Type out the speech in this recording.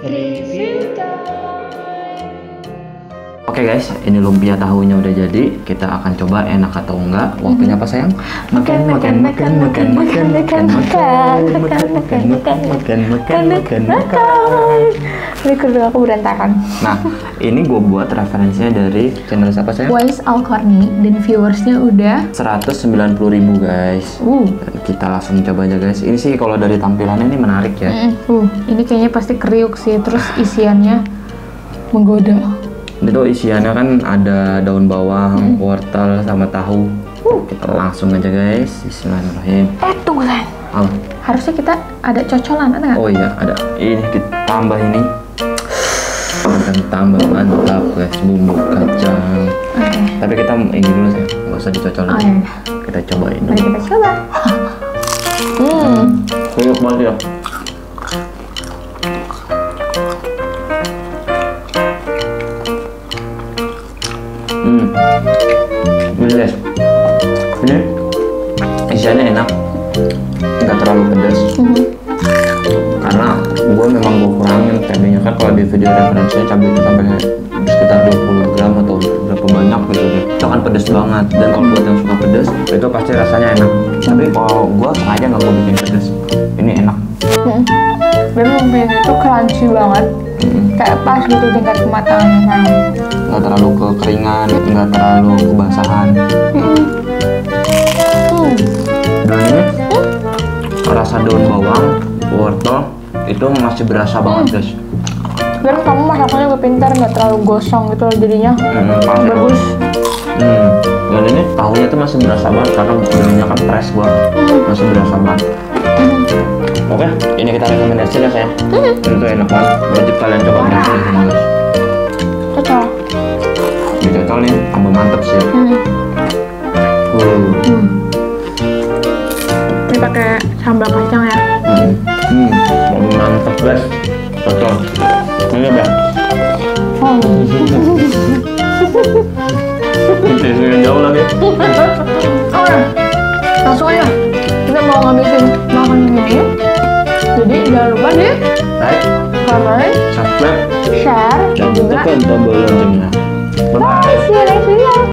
Review time. Oke guys, ini lumpia tahunya udah jadi. Kita akan coba enak atau enggak. Waktunya apa sayang? Makan. Ini kedua aku berantakan. Nah, ini gue buat referensinya dari channel siapa sayang? Wais Alcorni dan viewersnya udah 190.000 guys. Dan kita langsung coba aja guys. Ini sih kalau dari tampilannya ini menarik ya. Ini kayaknya pasti kriuk sih. Terus isiannya menggoda. Itu isiannya kan ada daun bawang, wortel, sama tahu. Kita langsung aja guys. Bismillahirrahmanirrahim. Tunggu San. Harusnya kita ada cocolan, ada nggak? Oh iya, ada. Ini ditambah ini. Akan tambah mantap guys bumbu kacang. Tapi kita ini dulu sih, nggak usah dicocol. Kita cobain dulu. Mari kita coba. Kriuk banget ya. Ini guys, ini isiannya enak, nggak terlalu pedas. Karena gue memang kurangin cabenya kan, kalau di video referensinya cabai itu sampai sekitar 20 gram atau berapa banyak gitu. Itu kan pedas banget, dan kalau buat yang suka pedas itu pasti rasanya enak. Tapi kalau gue sengaja nggak gue bikin pedas, ini enak. Dan lumpianya itu crunchy banget, kayak pas gitu tingkat kematangan. Nggak terlalu kekeringan, nggak terlalu kebasahan. Dan ini rasa daun bawang, wortel itu masih berasa banget guys. Dan kamu masaknya juga pintar, nggak terlalu gosong gitu jadinya bagus. Dan ini tahunya tuh masih berasa banget karena daunnya kan fresh banget, masih berasa banget. Oke, ini kita rekomendasiin ya sayang. Itu enak banget, wajib kalian coba di sini guys. Cocok. Dicocol nih, tambah mantep sih. Ini pakai sambal kacang ya. Mantep guys, cocol. Ini ya. Tisunya jauh lagi. Oke, langsung aja. Kita mau ngabisin makan yang ini. Jadi jangan lupa di Like, comment, subscribe, share, dan dan juga tekan tombol loncengnya. Bye bye. see you next video.